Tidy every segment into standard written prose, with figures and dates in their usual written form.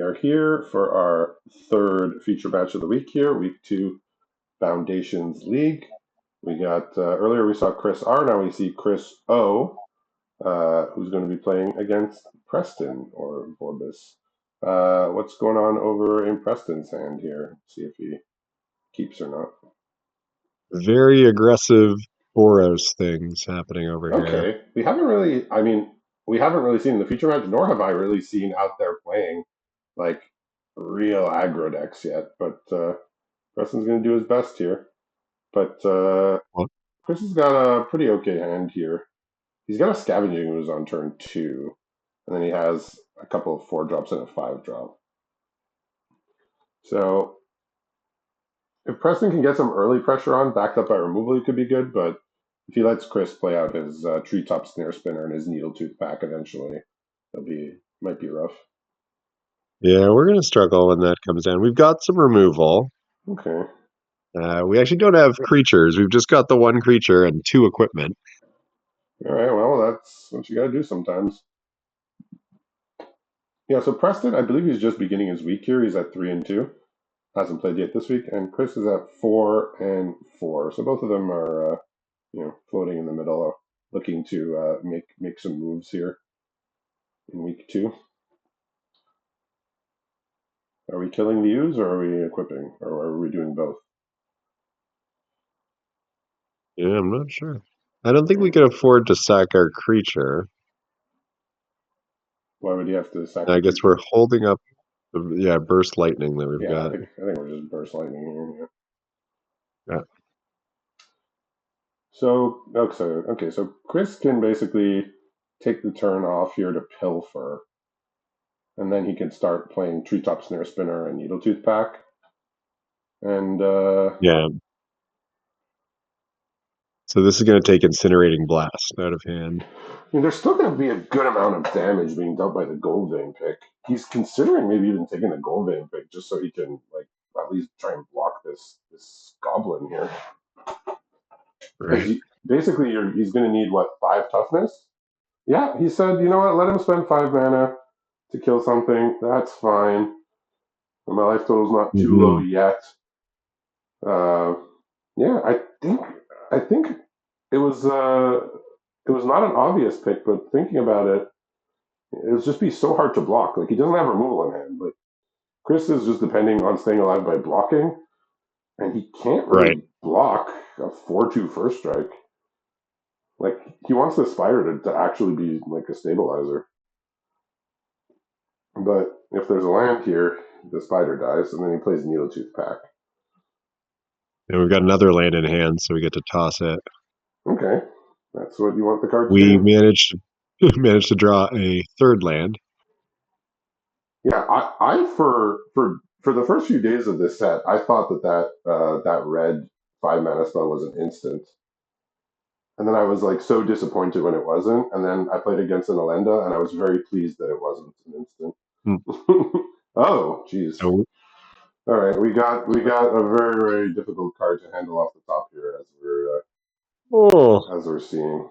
We are here for our third feature match of the week here, week 2 Foundations League. We got, earlier we saw Chris R, now we see Chris O, who's going to be playing against Preston, or Borbus. What's going on over in Preston's hand here? See if he keeps or not. Very aggressive Boros things happening over here. Okay, we haven't really seen the feature match, nor have I really seen out there playing, like, real aggro decks yet, but Preston's going to do his best here. But Well, Chris has got a pretty okay hand here. He's got a Scavenging Ooze on turn 2, and then he has a couple of 4-drops and a 5-drop. So if Preston can get some early pressure on, backed up by removal, it could be good, but if he lets Chris play out his Treetop Snare Spinner and his Needletooth pack eventually, might be rough. yeah, we're going to struggle when that comes down. We've got some removal. Okay. We actually don't have creatures. We've just got the one creature and 2 equipment. All right, well, that's what you got to do sometimes. Yeah, so Preston, I believe he's just beginning his week here. He's at 3-2. Hasn't played yet this week, and Chris is at 4-4. So both of them are, floating in the middle, looking to make some moves here in week 2. Are we killing the U's, or are we equipping, or are we doing both? Yeah, I'm not sure. I don't think we can afford to sack our creature. Why would you have to sack I the guess creature? we're holding up the Burst Lightning that we've Yeah, I got. think we're just burst lightning here. Yeah. Yeah. So so Chris can basically take the turn off here to pilfer, and then he can start playing Treetop Snare Spinner and Needletooth Pack. And Yeah. So this is going to take Incinerating Blast out of hand. there's still going to be a good amount of damage being dealt by the Gold Vein pick. He's considering maybe even taking the Gold Vein pick just so he can at least try and block this Goblin here. Because Right. basically he's going to need 5 toughness. Yeah, he said, you know what? Let him spend 5 mana to kill something. That's fine. And my life total's not too low Mm-hmm. yet. Yeah, I think it was not an obvious pick, but thinking about it, it would just be so hard to block. Like, he doesn't have removal in hand, but Chris is just depending on staying alive by blocking, and he can't Right. really block a 4/2 first strike. Like, he wants the spider to actually be like a stabilizer. But if there's a land here, the spider dies, and then he plays Needletooth Pack. And we've got another land in hand, so we get to toss it. Okay, that's what you want the card to We do. managed to draw a third land. Yeah, I for the first few days of this set, I thought that red 5 mana spell was an instant, and then I was like so disappointed when it wasn't. And then I played against an Alenda, and I was very pleased that it wasn't an instant. Hmm. Oh, jeez. So All right, we got a very very difficult card to handle off the top here oh, as we're seeing.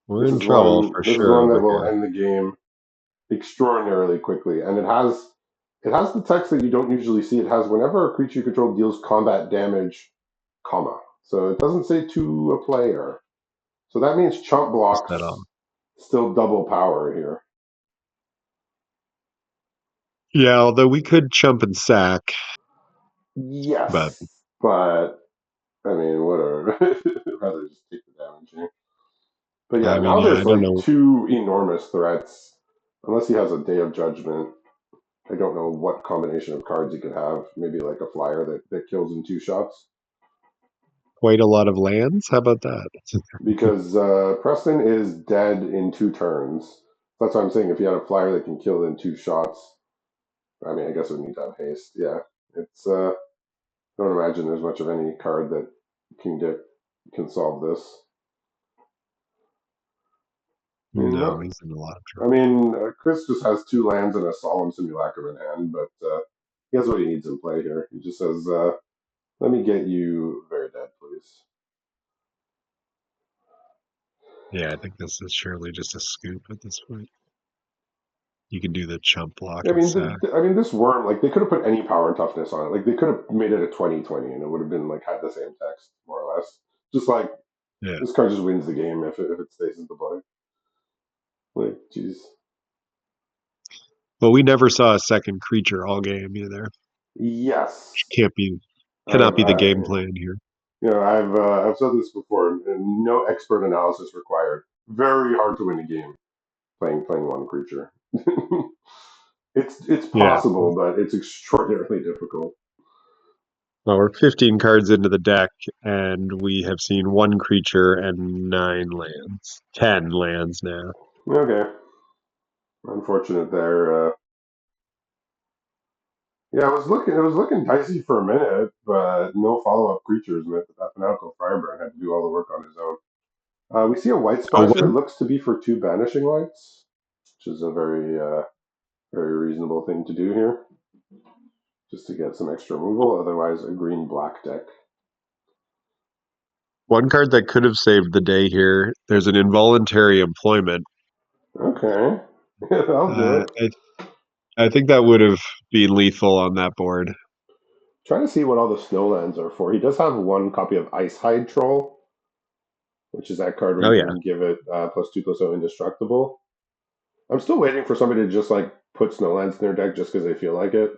we're This in is trouble one for this is sure one that over will here. end the game extraordinarily quickly, and it has the text that you don't usually see. It has whenever a creature you control deals combat damage, comma. So it doesn't say to a player. So that means chump Is that all? blocks still double power here. Yeah, although we could chump and sack, but Yes, but I mean, whatever. Rather just take the damage here. But yeah, I mean, now yeah, I there's don't like know. 2 enormous threats. Unless he has a Day of Judgment, I don't know what combination of cards he could have. Maybe like a flyer that kills in 2 shots. Quite a lot of lands. How about that? Because Preston is dead in 2 turns. That's what I'm saying. If you had a flyer that can kill in 2 shots, I mean, I guess it would need to have haste. Yeah, it's. I don't imagine there's much of any card that can solve this. No, he's in a lot of I trouble. mean, Chris just has 2 lands and a Solemn Simulacrum in hand, but he has what he needs in play here. He just says, "Let me get you very dead, please." Yeah, I think this is surely just a scoop at this point. You can do the chump block I and mean, sack. this worm, like they could have put any power and toughness on it. Like they could have made it a 20/20, and it would have been like had the same text more or less. Just like Yeah. this card just wins the game if it stays in the play. Like, jeez. Well, we never saw a second creature all game either. Yes, Can't be cannot I've be the game plan here. I've said this before. And no expert analysis required. Very hard to win a game playing one creature. It's Yeah. possible, but it's extraordinarily difficult. Well, we're 15 cards into the deck, and we have seen one creature and 9 lands. 10 lands now. Okay, unfortunate there. Yeah, it was looking dicey for a minute, but no follow up creatures meant that Fanatical Fireburn had to do all the work on his own. We see a white Oh, splash here. It looks to be for 2 banishing lights, which is a very reasonable thing to do here, just to get some extra removal. Otherwise, a green black deck. one card that could have saved the day here. There's an involuntary employment. Okay, I'll do Uh, it. I, I think that would have been lethal on that board. Trying to see what all the snowlands are for. He does have one copy of Ice Hide Troll, which is that card where Oh, you yeah. can give it +2/+0 indestructible. I'm still waiting for somebody to just like put snowlands in their deck just because they feel like it,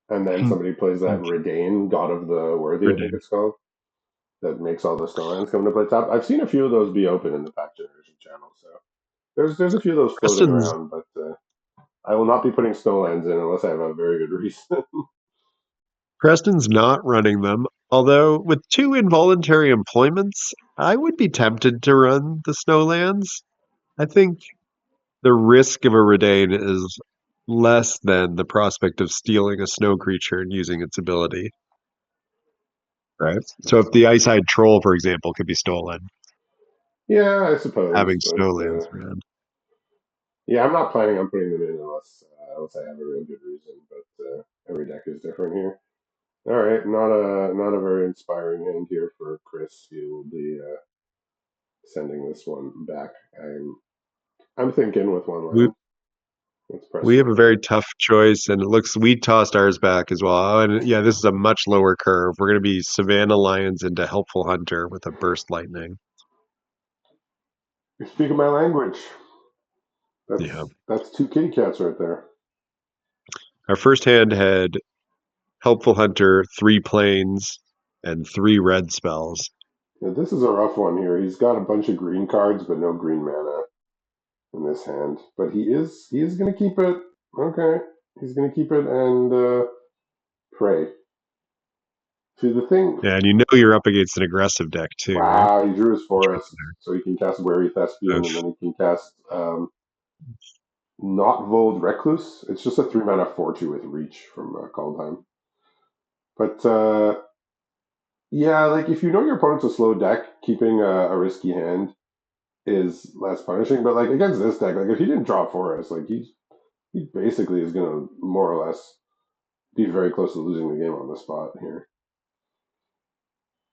and then somebody plays that Redain, God of the Worthy, I think Ridiculous. it's called, that makes all the snowlands come to play top. I've seen a few of those be open in the pack generation channel, so there's a few of those floating Preston's around, but I will not be putting snowlands in unless I have a very good reason. Preston's not running them. Although with 2 involuntary employments, I would be tempted to run the Snowlands. I think the risk of a Redain is less than the prospect of stealing a snow creature and using its ability. Right. So if the Ice Eyed Troll, for example, could be stolen, Yeah, I suppose, having but Snowlands around. yeah, I'm not planning on putting them in unless I have a real good reason. But every deck is different here. All right, not a very inspiring hand here for Chris. He will be sending this one back. I'm thinking with one We land. Let's press we have a one very here. tough choice, and it looks we tossed ours back as well. Oh, and yeah, this is a much lower curve. We're going to be Savannah Lions into Helpful Hunter with a Burst Lightning. You're speaking my language. Yeah. That's two kitty cats right there. Our first hand had Helpful Hunter, 3 planes, and 3 red spells. Yeah, this is a rough one here. He's got a bunch of green cards, but no green mana in this hand. But he is going to keep it. Okay, he's going to keep it and pray. See the thing. And you know you're up against an aggressive deck too, right? Wow, he drew his Jump forest, so he can cast Wary Thespian, and then he can cast Not Vold Recluse. It's just a 3 mana 4/2 with Reach from Kaldheim. But yeah, like if you know your opponent's a slow deck, keeping a risky hand is less punishing. But like against this deck, like if he didn't draw forest, like he basically is gonna more or less be very close to losing the game on the spot here.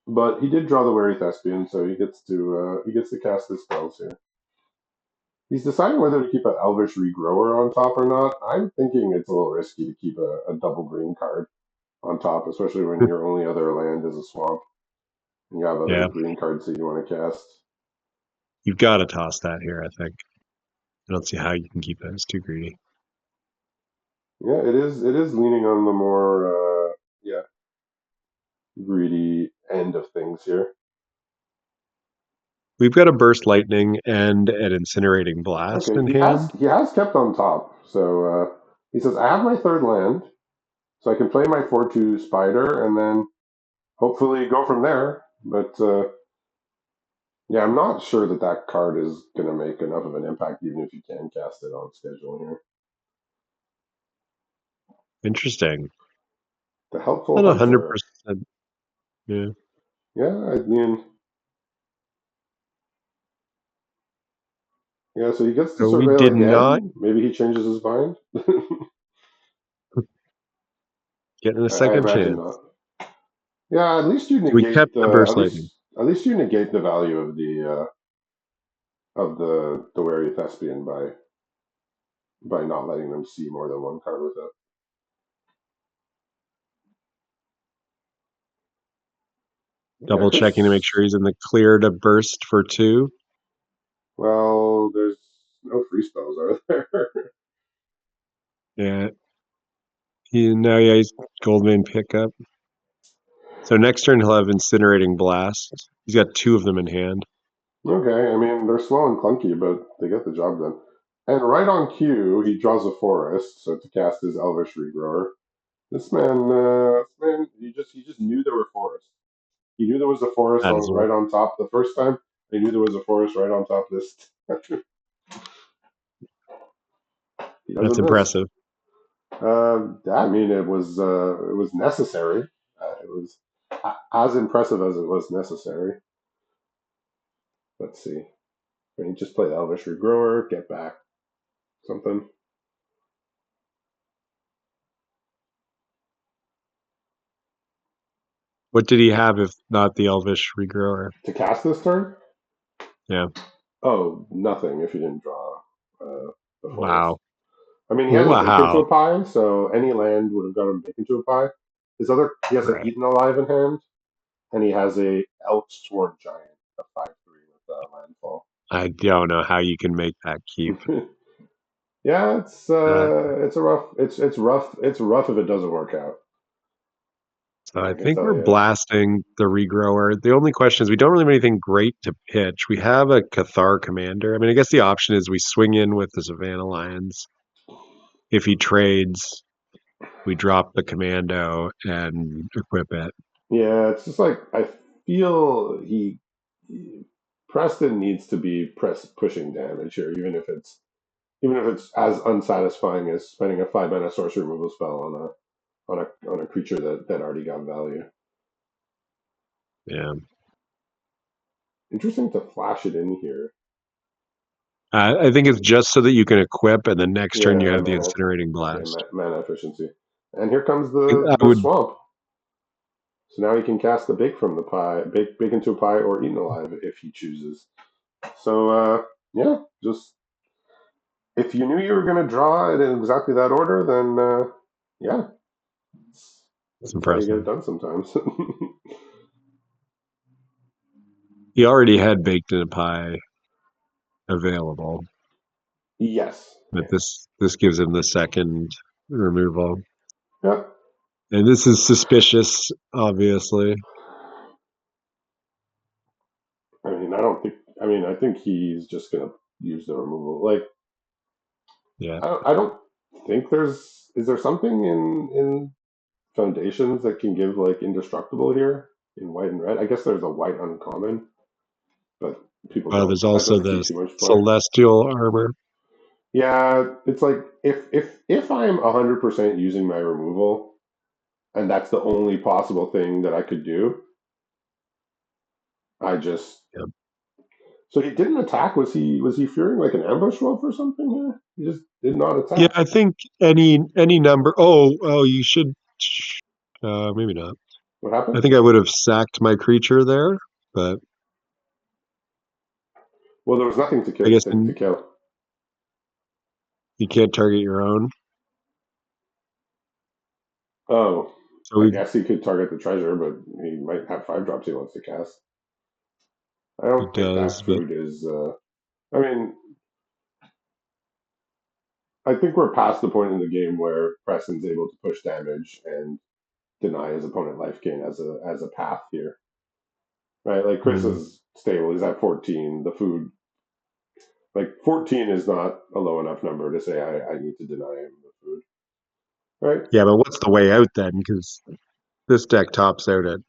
But he did draw the Wary Thespian, so he gets to cast his spells here. He's deciding whether to keep an Elvish Regrower on top or not. I'm thinking it's a little risky to keep a double green card on top, especially when your only other land is a swamp and you have other Yeah, green cards that you want to cast. you've got to toss that here, I think. I don't see how you can keep that. It's too greedy. Yeah, it is. It is leaning on the more greedy end of things here. We've got a Burst Lightning and an Incinerating Blast Okay, in he has hand. he has kept on top. So he says, I have my third land, so I can play my 4/2 spider and then hopefully go from there. But yeah, I'm not sure that card is going to make enough of an impact, even if you can cast it on schedule here. Interesting. The Helpful Not Hunter. 100%. Yeah. Yeah, I mean, yeah, so he gets to So we surveil did not again. Maybe he changes his mind. get a I second imagine chance. not. Yeah, at least you So we kept negate the the Burst Lightning. at least you negate the value of the wary thespian by by not letting them see more than one card with it. Yeah, Double checking to make Chris. sure he's in the clear to burst for 2. Well, there's no free spells, are there? Yeah. Yeah, he's Goldmane pickup. So next turn he'll have Incinerating Blast. He's got 2 of them in hand. Okay, I mean they're slow and clunky, but they get the job done. And right on cue, he draws a forest, so to cast his Elvish Regrower. This man, he just knew there were forests. He knew there was a forest That is right on top the first time. He knew there was a forest right on top this. He that's doesn't miss. impressive. I mean, it was necessary. It was as impressive as it was necessary. Let's see. I mean, just play the Elvish Regrower, get back something. What did he have if not the Elvish Regrower? To cast this turn? Yeah. Oh, nothing if you didn't draw the forest. Wow. I mean, he has a Bake into Wow. a Pie, so any land would have got him Bake into a Pie. He has an Right. Eaten Alive in hand, and he has a Elk Sworn Giant, a 5/3 with landfall. I don't know how you can make that keep. Yeah, Uh, it's a rough it's rough if it doesn't work out. so I I can think tell we're you. blasting the Regrower. The only question is we don't really have anything great to pitch. We have a Cathar Commander. I mean, I guess the option is we swing in with the Savannah Lions. If he trades, we drop the Commando and equip it. Yeah, it's just like I feel Preston needs to be pushing damage here, even if it's as unsatisfying as spending a 5 mana sorcery removal spell on a creature that already got value. Yeah. Interesting to flash it in here. I think it's just so that you can equip, and the next turn you Yeah, have the mana. Incinerating Yeah, Blast. mana efficiency. And here comes the I the would. swamp. So now he can cast the big from the pie, big into a pie, or eaten alive if he chooses. So yeah, just if you knew you were going to draw it in exactly that order, then yeah, It's that's how you get impressive. it done sometimes. He already had baked in a pie available, Yes. but this gives him the second removal. Yeah. And this is suspicious, obviously. I mean, I don't think. I mean, I think he's just gonna use the removal. Like, Yeah. I don't think there's. Is there something in foundations that can give like indestructible here in white and red? I guess there's a white uncommon, but people Well, don't. there's That also doesn't see the too much play. celestial armor. Yeah, it's like if I'm 100% using my removal, and that's the only possible thing that I could do, I just. Yeah. So he didn't attack. Was he fearing like an ambush wolf or something here? He just did not Yeah, attack. I think any number. Oh, you should. Maybe not. What I happened? think I would have sacked my creature there, but Well, there was nothing to I kill. guess To kill. you can't target your own. Oh, So I we, guess he could target the treasure, but he might have 5 drops he wants to cast. I he don't think does, that but food is. I mean, I think we're past the point in the game where Preston's able to push damage and deny his opponent life gain as a path here, right? Like Chris mm, is stable; he's at 14. The food, like 14, is not a low enough number to say I need to deny him the food, right? yeah. But what's the way out then? Because this deck tops out at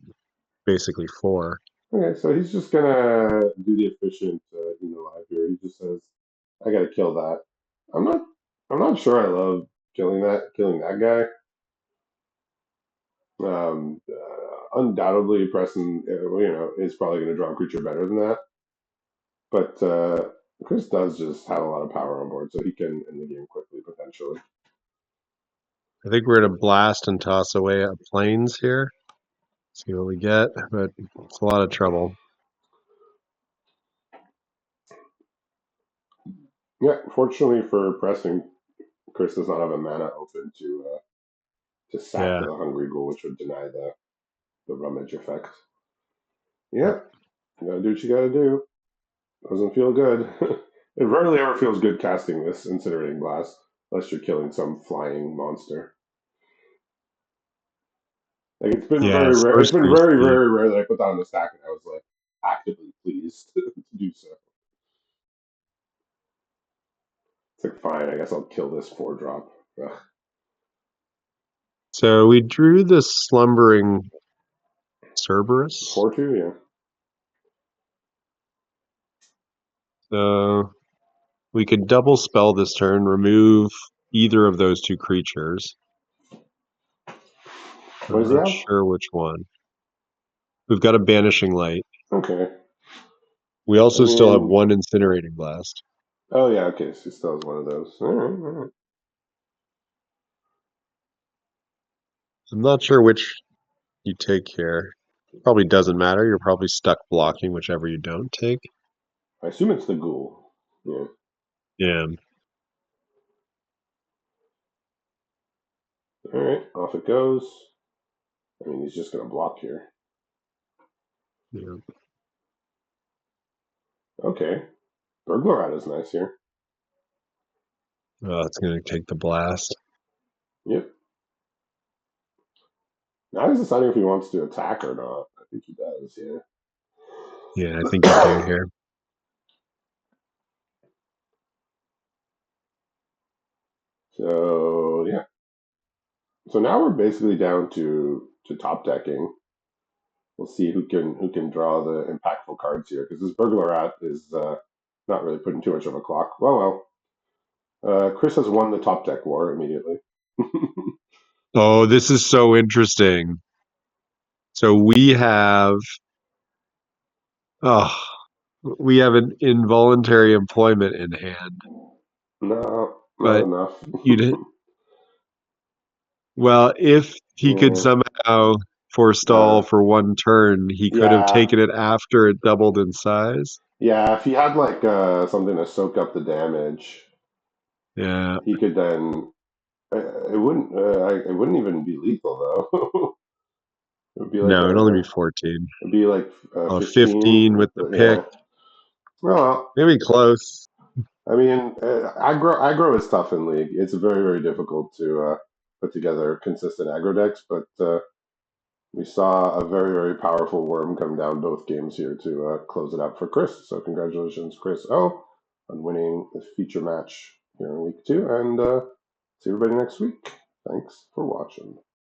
basically 4. Okay, so he's just gonna do the efficient, live here. He just says, "I gotta kill that." I'm not. I'm not sure. I love killing that guy. Undoubtedly, Preston, is probably going to draw a creature better than that. But Chris does just have a lot of power on board, so he can end the game quickly potentially. I think we're gonna blast and toss away at planes here. See what we get, but it's a lot of trouble. Yeah, fortunately for Preston, Chris does not have a mana open to sack Yeah. the Hungry Ghoul, which would deny the Rummage effect. Yep. Yeah, you gotta do what you gotta do. Doesn't feel good. It rarely ever feels good casting this Incinerating Blast, unless you're killing some flying monster. Like it's been Yeah. very rare. It's been very, Sorcery. very rare that I put that on the stack and I was like actively pleased to do so. It's like fine, I guess I'll kill this 4-drop. So we drew the Slumbering Cerberus. 4-2, yeah. So we could double spell this turn, remove either of those two creatures. What I'm does he not have? sure which one. We've got a Banishing Light. Okay. We I also still have mean, one Incinerating Blast. oh yeah, okay, so he still has one of those. All right, all right. I'm not sure which you take here. Probably doesn't matter. You're probably stuck blocking whichever you don't take. I assume it's the Ghoul. Yeah. Yeah. All right, off it goes. I mean, he's just gonna block here. Yeah. Okay. Burglar Rat is nice here. Oh, it's going to take the blast. Yep. Now he's deciding if he wants to attack or not. I think he does, yeah. Yeah, I think you do here. So yeah. So now we're basically down to top decking. We'll see who can draw the impactful cards here because this Burglar Rat is not really putting too much of a clock. Well. Chris has won the top deck war immediately. Oh, this is so interesting. So oh, we have an involuntary employment in hand, No, not but enough. you'd well, if he could Yeah, somehow forestall for one turn, he could have yeah, taken it after it doubled in size. yeah. If he had like something to soak up the damage, Yeah. he could then. It wouldn't. It wouldn't even be lethal though. It would be like No, it'd only be 14. it'd be like 15 15 with with the the pick. yeah. Well, Maybe close. I mean, aggro is tough in League. It's very very difficult to put together consistent aggro decks, but we saw a very, very powerful worm come down both games here to close it up for Chris. So congratulations, Chris O, on winning the feature match here in week 2. And see everybody next week. Thanks for watching.